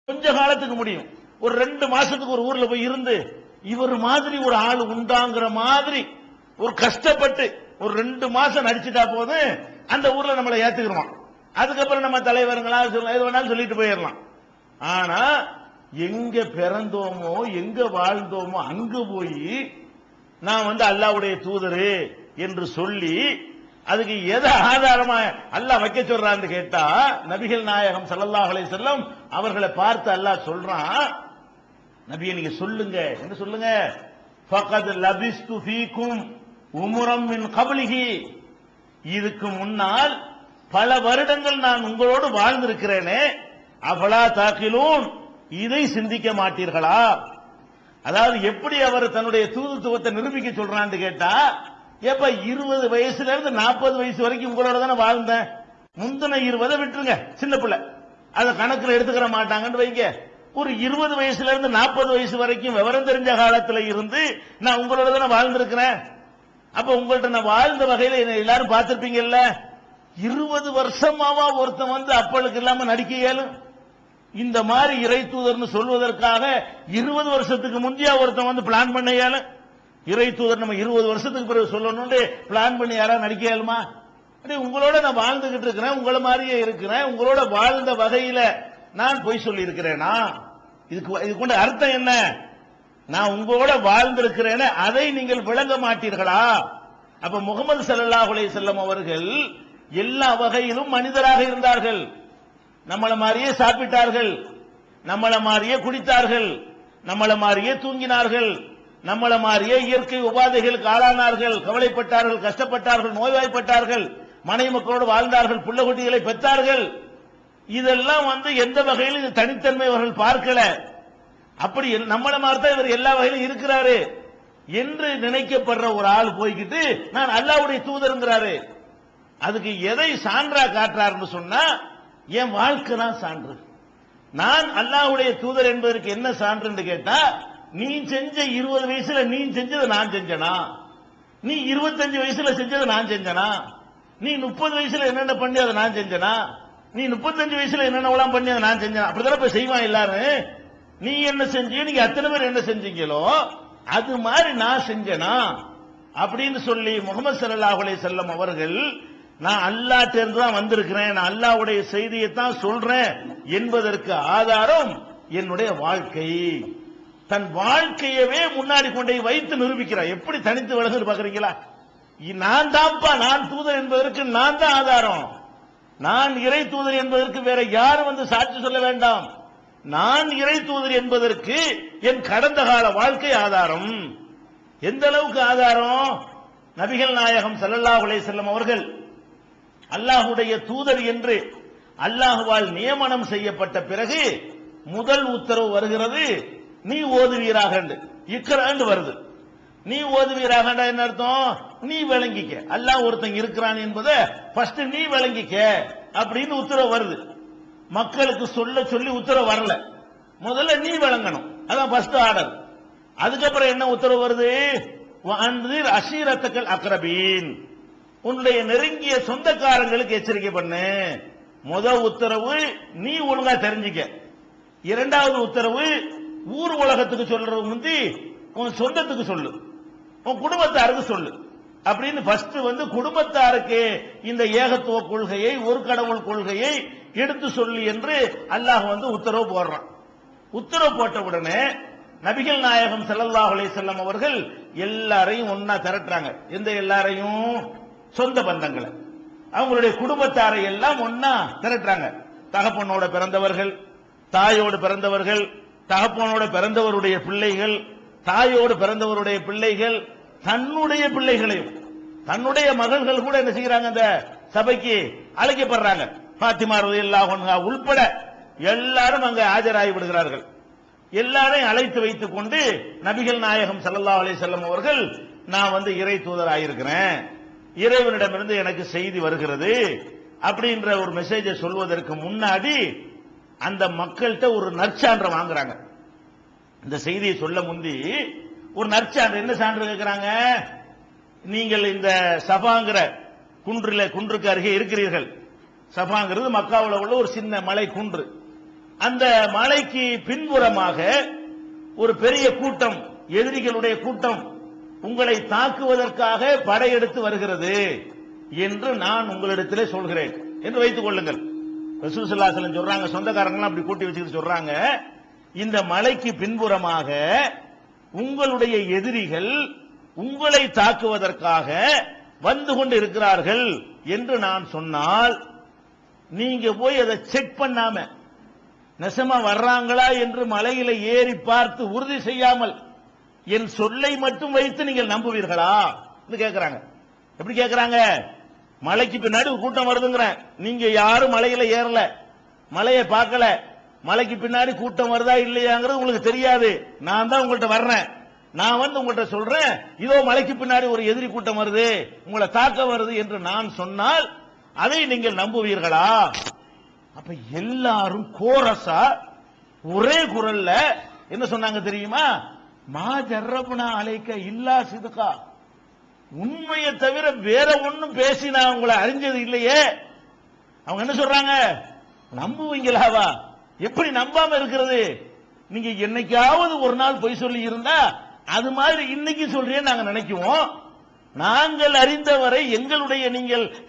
கொஞ்ச காலத்துக்கு முடியும். ஒரு 2 மாசத்துக்கு ஒரு ஊர்ல போய் இருந்து இவர் மாதிரி ஒரு ஆள் உண்டாங்கிற மாதிரி ஒரு கஷ்டப்பட்டு ஒரு 2 மாசம் நடிச்சுட்டா போதும் அந்த ஊர்ல நம்மளை ஏத்துக்கிறோம். அதுக்கப்புறம் நம்ம தலைவருங்களா எது வேணாலும் சொல்லிட்டு போயிடலாம். ஆனா எங்க பிறந்தோமோ எங்க வாழ்ந்தோமோ அங்க போய் நான் அல்லாஹ்வுடைய தூதரு என்று சொல்லி அதுக்கு எதை ஆதாரமா அல்லாஹ் வைக்க சொல்றான்னு கேட்டா, நபிகள் நாயகம் ஸல்லல்லாஹு அலைஹி வஸல்லம் அவர்களை பார்த்து அல்லாஹ் சொல்றான், நபியே நீங்க சொல்லுங்க, என்ன சொல்லுங்க, ஃபகத் லபிஸ்து ஃபீக்கும் உம்ரம் மின் கப்லிஹி, இதுக்கு முன்னால் பல வருடங்கள் நான் உங்களோடு வாழ்ந்திருக்கிறேனே, அஃபலா தாகிலூன், இதை சிந்திக்க மாட்டீர்களா? அதாவது எப்படி அவர் தன்னுடைய தூதுத்துவத்தை நிரூபிக்க சொல்றான்னு கேட்டா, எப்ப 20 வயசுல இருந்து 40 வயசு வரைக்கும் உங்களோட தானே வாழ்ந்தேன், முந்தின 20 விட்டுருங்க, சின்ன பிள்ளை அதை கணக்குல எடுத்துக்கிற மாட்டாங்கன்னு வைங்க. ஒரு 20 வயசுல இருந்து 40 வயசு வரைக்கும் விவரம் தெரிஞ்ச காலத்துல இருந்து நான் உங்களோட தானே வாழ்ந்திருக்கிறேன். அப்ப உங்கள்ட்ட நான் வாழ்ந்த வகையில என்ன எல்லாரும் பார்த்திருப்பீங்கல்ல. 20 வருஷமாவா ஒருத்தன் அப்பளுக்கு இல்லாம நடிக்க இயலும்? இந்த மாதிரி இறை தூதர்னு சொல்வதற்காக 20 வருஷத்துக்கு முந்தைய ஒருத்தன் பிளான் பண்ண இயலும்? இறை தூதர் நம்ம 20 வருஷத்துக்கு பிறகு சொல்லணும்னு பிளான் பண்ணி யாராவது நடிக்க இயலுமா? உங்களோட நான் வாழ்ந்துகிட்டு இருக்கிறேன், உங்களை மாதிரியே இருக்கிறேன், உங்களோட வாழ்ந்த வகையில நான் பொய் சொல்லி இருக்கிறேனா? இதுக்கு கொண்ட அர்த்தம் என்ன? நான் உங்களோட வாழ்ந்திருக்கிறேன், அதை நீங்கள் விளங்க மாட்டீர்களா? அப்ப முகமது ஸல்லல்லாஹு அலைஹி வஸல்லம் அவர்கள் எல்லா வகையிலும் மனிதராக இருந்தார்கள். நம்மள மாதிரியே சாப்பிட்டார்கள், நம்மள மாதிரியே குடித்தார்கள், நம்மள மாதிரியே தூங்கினார்கள், நம்மள மாதிரியே இயற்கை உபாதைகளுக்கு ஆளானார்கள், கவலைப்பட்டார்கள், கஷ்டப்பட்டார்கள், நோய்வாய்ப்பட்டார்கள், மனைவி மக்களோடு வாழ்ந்தார்கள், புள்ள குட்டிகளை பெற்றார்கள். இதெல்லாம் எந்த வகையிலும் இது தனித்தன்மை அவர்கள் பார்க்கல. அப்படி நம்மள மாதிரி தான் இவர் எல்லா வகையிலும் இருக்கிறாரு என்று நினைக்கப்படுற ஒரு ஆள் போய்கிட்டு நான் அல்லாஹ்வுடைய தூதருங்கிறாரு. அதுக்கு எதை சான்றா காட்டுறாருன்னு சொன்னா, என் வாழ்க்கை தான் சான்று. நான் அல்லாஹ்வுடைய தூதர் என்பதற்கு என்ன சான்றுன்னு கேட்டா, நீ செஞ்ச 20 வயசுல நீ செஞ்சதை நான் செஞ்சனா, நீ 25 வயசுல செஞ்சதை நான் செஞ்சனா, நீ 30 வயசுல என்னென்ன பண்ணி அதை நான் செஞ்சனா, நீ 35 வயசுல என்னென்ன பண்ணி அதை நான் செஞ்சனா, அப்படித்தானே இப்ப செய்வான் எல்லாரும். நீ என்ன செஞ்சீங்க, நீங்க அத்தனை பேர் என்ன செஞ்சீங்களோ அது மாதிரி நான் செஞ்சனா அப்படின்னு சொல்லி முகமது ஸல்லல்லாஹு அலைஹி வஸல்லம் அவர்கள் நான் அல்லாஹ்ட்ட இருந்து தான் வந்திருக்கிறேன், நான் அல்லாஹ்வுடைய செய்தியை தான் சொல்றேன் என்பதற்கு ஆதாரம் என்னுடைய வாழ்க்கை. தன் வாழ்க்கையவே முன்னாடி கொண்டே வைத்து நிரூபிக்கிறார். எப்படி தனித்து விலகுன்னு பாக்குறீங்களா? நான் தான்ப்பா, நான் தூதர் என்பதற்கு நான் தான் ஆதாரம். நான் இறை தூதர் என்பதற்கு வேற யாரும் சாட்சி சொல்ல வேண்டாம். நான் இறை தூதர் என்பதற்கு என் கடந்த கால வாழ்க்கை ஆதாரம். எந்த அளவுக்கு ஆதாரம்? நபிகள் நாயகம் ஸல்லல்லாஹு அலைஹி வஸல்லம் அவர்கள் அல்லாஹ்வுடைய தூதர் என்று அல்லாஹ்வால் நியமனம் செய்யப்பட்ட பிறகு முதல் உத்தரவு வருகிறது, நீ ஓதுவீராக. இக்ரான்னு வருது. நீ ஓதுவீராக என்ன அர்த்தம்? நீ விளங்கிக்க, அல்லாஹ் ஒருத்தன் இருக்கிறான் என்பதை ஃபர்ஸ்ட் நீ விளங்கிக்க அப்படின்னு உத்தரவு வருது. மக்களுக்கு சொல்ல சொல்லி உத்தரவு வரல, முதல்ல நீ விளங்கணும், அதான் ஃபர்ஸ்ட் ஆர்டர். அதுக்கப்புறம் என்ன உத்தரவு வருது? வஅன்திர் அஷீரத்தக்கல் அக்ரபீன், உன்னுடைய நெருங்கிய சொந்தக்காரங்களுக்கு எச்சரிக்கை பண்ணு. முதல் உத்தரவு நீ ஒழுங்கா தெரிஞ்சுக்க. இரண்டாவது உத்தரவு ஊர் உலகத்துக்கு சொல்றது முந்தி உன் சொந்தத்துக்கு சொல்லு, உன் குடும்பத்தாருக்கு சொல்லு அப்படின்னு ஃபர்ஸ்ட் குடும்பத்தாருக்கு இந்த ஏகத்துவ கொள்கையை, ஒரு கடவுள் கொள்கையை எடுத்து சொல்லி என்று அல்லாஹ் உத்தரவு போடுறான். உத்தரவு போட்ட உடனே நபிகள் நாயகம் ஸல்லல்லாஹு அலைஹி வஸல்லம் அவர்கள் எல்லாரையும் ஒன்னா திரட்டுறாங்க. எந்த எல்லாரையும்? சொந்த பந்தங்களை, அவங்களுடைய குடும்பத்தாரை எல்லாம் ஒன்னா திரட்டுறாங்க. தகப்பனோட பிறந்தவர்கள், தாயோடு பிறந்தவர்கள், தகப்பனோட பிறந்தவருடைய பிள்ளைகள், தாயோடு பிறந்தவருடைய பிள்ளைகள், தன்னுடைய பிள்ளைகளையும், தன்னுடைய மகள்கள் கூட என்ன செய்யறாங்க, அந்த சபைக்கு அழைக்கப்படுறாங்க. பாத்திமா ரலியல்லாஹு அன்ஹா உள்பட எல்லாரும் அங்க ஆஜராகி விடுகிறார்கள். எல்லாரையும் அழைத்து வைத்துக் கொண்டு நபிகள் நாயகம் ஸல்லல்லாஹு அலைஹி வஸல்லம் அவர்கள், நான் இறை தூதராயிருக்கிறேன், இறைவனிடமிருந்து எனக்கு செய்தி வருகிறது அப்படின்ற ஒரு மெசேஜை சொல்வதற்கு முன்னாடி அந்த மக்கள்கிட்ட ஒரு நற்சான்று வாங்குறாங்க. இந்த செய்தியை சொல்ல முந்தி ஒரு நற்சான்று, என்ன சான்று கேட்கிறாங்க? நீங்கள் இந்த சஃபாங்கிற குன்றுக்கு அருகே இருக்கிறீர்கள். சஃபாங்கிறது மக்காவுல உள்ள ஒரு சின்ன மலை குன்று. அந்த மலைக்கு பின்புறமாக ஒரு பெரிய கூட்டம், எதிரிகளுடைய கூட்டம் உங்களை தாக்குவதற்காக படையெடுத்து வருகிறது என்று நான் உங்களிடத்திலே சொல்கிறேன் என்று வைத்துக் கொள்ளுங்கள். ரசூல் ஸல்லல்லாஹு அலைஹி வஸல்லம் சொல்றாங்க, சொந்தக்காரங்க அப்படி கூட்டி வச்சுக்கிட்டு சொல்றாங்க, இந்த மலைக்கு பின்புறமாக உங்களுடைய எதிரிகள் உங்களை தாக்குவதற்காக வந்து கொண்டு இருக்கிறார்கள் என்று நான் சொன்னால், நீங்க போய் அதை செக் பண்ணாம நெசமா வர்றாங்களா என்று மலையில ஏறி பார்த்து உறுதி செய்யாமல் என் சொல்லை மட்டும் வைத்து நீங்கள் நம்புவீர்களா என்று கேட்கிறாங்க. எப்படி கேட்கிறாங்க? மலைக்கு பின்னாடி கூட்டம் வருதுங்கிற, நீங்க யாரும் மலையில ஏறல, மலையை பார்க்கல, மலைக்கு பின்னாடி கூட்டம் வருதா இல்லையாங்கிறது உங்களுக்கு தெரியாது. நான் தான் உங்கள்கிட்ட வர்றேன், நான் வந்து உங்கள்கிட்ட சொல்றேன், இதோ மலைக்கு பின்னாடி ஒரு எதிரி கூட்டம் வருது, உங்களை தாக்க வருது என்று நான் சொன்னால் அதை நீங்கள் நம்புவீர்களா? அப்ப எல்லாரும் கோரஸா ஒரே குரல்ல என்ன சொன்னாங்க தெரியுமா? மா ஜர்ரப்னா அலைக்க இல்லா சிதுகா, உண்மையை தவிர வேற ஒன்னும் பேசி நான் உங்களை அறிஞ்சது இல்லையே. அவங்க என்ன சொல்றாங்க? நம்புவீங்களாவா? எப்படி நம்பாம இருக்கிறது? நீங்க என்னைக்காவது ஒரு நாள் பொய் சொல்லி இருந்தா அது மாதிரி இன்னைக்கு சொல்றேன்னு நாங்க நினைக்குவோம். நாங்கள் அறிந்தவரை,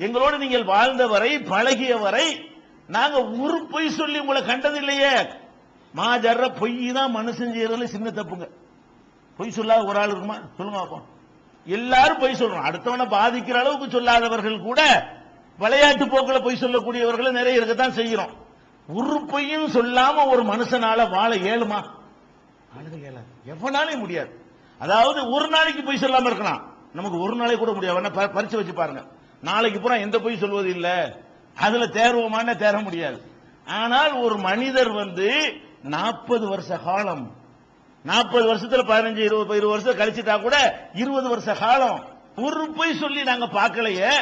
எங்களோடு நீங்கள் வாழ்ந்தவரை, பழகியவரை நாங்க ஒரு பொய் சொல்லி உங்களை கண்டது இல்லையே. மாஜர்ற பொய் தான் மனுஷன் செய்யறதுல சின்ன தப்புங்க. பொய் சொல்லாத ஒரு ஆள் இருக்குமா? சொல்லுங்க பாப்போம். எல்லாரும் பொய் சொல்றோம். அடுத்தவனை பாதிக்கிற அளவுக்கு சொல்லாதவர்கள் கூட விளையாட்டு போக்கில் பொய் சொல்லக்கூடியவர்கள் நிறைய இருக்கத்தான் செய்கிறோம். ஒரு பொய்யும் சொல்லாம ஒரு மனுஷனால வாழ இயலுமா? எவனாலே முடியாது. அதாவது ஒரு நாளைக்கு பொய் சொல்லாம இருக்கலாம், நமக்கு ஒரு நாளைக்கு கூட முடியாது. பரிச்சு வச்சு பாருங்க, நாளைக்கு பூரா எந்த பொய் சொல்வது இல்ல, அதுல தேர்வோமான தேர முடியாது. ஆனால் ஒரு மனிதர் 40 வருஷ காலம், 40 வருஷத்துல 15 20 வருஷம் கழிச்சுட்டா கூட 20 வருஷ காலம் ஒரு பொய் சொல்லி நாங்க பார்க்கலையே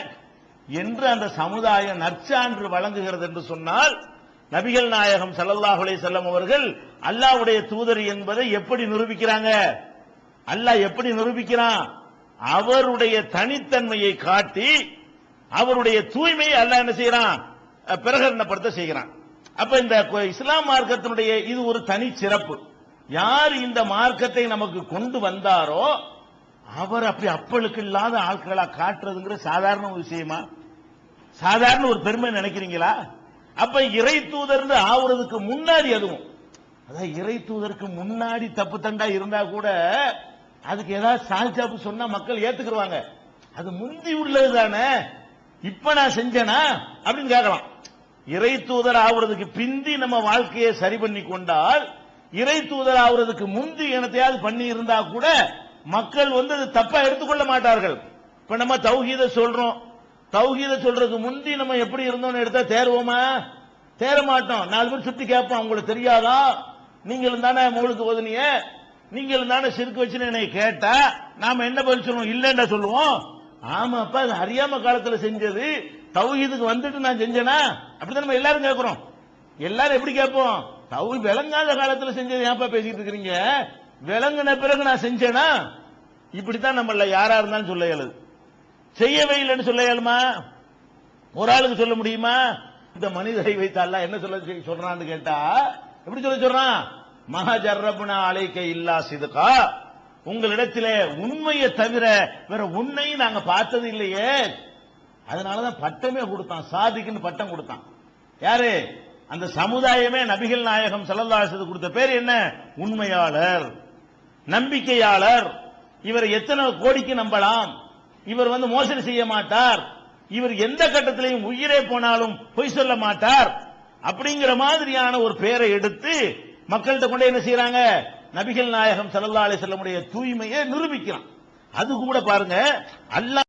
என்று அந்த சமுதாயம் நற்சான்று வழங்குகிறது என்று சொன்னால், நபிகள் நாயகம் ஸல்லல்லாஹு அலைஹி வஸல்லம் அவர்கள் அல்லாஹ்வுடைய தூதர் என்பதை எப்படி நிரூபிக்கிறாங்க? அல்லாஹ் எப்படி நிரூபிக்கிறான்? அவருடைய தனித்தன்மையை காட்டி அவருடைய தூய்மையை அல்லாஹ் என்ன செய்யறான்? பிரகடனப்படுத்த செய்கிறான். அப்ப இந்த இஸ்லாம் மார்க்கத்தினுடைய இது ஒரு தனி சிறப்பு. யார் இந்த மார்க்கத்தை நமக்கு கொண்டு வந்தாரோ அவர் அப்படி அப்பளுக்கு இல்லாத ஆட்களா காட்டுறதுங்கிற சாதாரண விஷயமா? சாதாரண ஒரு பெருமை நினைக்கிறீங்களா? அப்ப இறை தூதர் ஆகுறதுக்கு முன்னாடி, அதுவும் அதான் இறை தூதருக்கு முன்னாடி தப்பு தண்டா இருந்தா கூட அதுக்கு ஏதாவது சால்சாப்பு சொன்னா மக்கள் ஏத்துக்குருவாங்க. அது முந்தி உள்ளது தானே, இப்ப நான் செஞ்சேனா அப்படின்னு கேட்கலாம். இறை தூதர் ஆகுறதுக்கு பிந்தி நம்ம வாழ்க்கையை சரி பண்ணி கொண்டால், இறை தூதர் ஆகுறதுக்கு முந்தி என்னத்தையாவது பண்ணி இருந்தா கூட மக்கள் அது தப்பா எடுத்துக்கொள்ள மாட்டார்கள். இப்ப நம்ம தௌஹீத சொல்றோம், தௌஹீத சொல்றதுக்கு முந்தி நம்ம எப்படி இருந்தோம்னு எடுத்தா தேர்வோமா? தேர மாட்டோம். 4 பேர் சுத்தி கேட்போம், உங்களுக்கு தெரியாதா? நீங்களும் தானே மௌலுக்கு ஓதுனிய, நீங்களும் தானே சிறுக்கு வச்சுன்னு என்னை கேட்டா நாம என்ன பதில் சொல்லுவோம்? இல்லைன்னா சொல்லுவோம். ஆமா அப்பா, அது அறியாம காலத்துல செஞ்சது, தௌஹீதுக்கு வந்துட்டு நான் செஞ்சேனா? அப்படிதான் நம்ம எல்லாரும் கேட்கிறோம். எல்லாரும் எப்படி கேட்போம்? தௌஹீத் விளங்காத காலத்துல செஞ்சது ஏன்ப்பா பேசிட்டு இருக்கிறீங்க? விளங்கின பிறகு நான் செஞ்சேனா? இப்படித்தான் நம்மள யாரா இருந்தாலும் சொல்ல இயலுது. செய்யவே இல்லைன்னு சொல்ல இயலுமா? ஒரு ஆளுக்கு சொல்ல முடியுமா? இந்த மனிதரை வைத்தால என்ன சொல்றான்னு கேட்டா எப்படி சொல்றான்? மஹா ஜர்ரப்னா அலைக்க இல்லா சிதுகா, உங்களிடத்திலே உண்மையை தவிர வேற உன்னையும் நாங்க பார்த்தது இல்லையே. அதனாலதான் பட்டமே கொடுத்தான், சாதிக்குன்னு பட்டம் கொடுத்தான். யாரு? அந்த சமுதாயமே நபிகள் நாயகம் ஸல்லல்லாஹு அலைஹி வஸல்லம் கொடுத்த பேர் என்ன? உண்மையாளர், நம்பிக்கையாளர். இவர் எத்தனை கோடிக்கு நம்பலாம், இவர் மோசடி செய்ய மாட்டார், இவர் எந்த கட்டத்திலையும் உயிரே போனாலும் பொய் சொல்ல மாட்டார், அப்படிங்கிற மாதிரியான ஒரு பேரை எடுத்து மக்கள்கிட்ட கொண்டு என்ன செய்யறாங்க? நபிகள் நாயகம் ஸல்லல்லாஹு அலைஹி வஸல்லம் உடைய தூய்மையை நிரூபிக்கிறான். அது கூட பாருங்க, அல்லாஹ்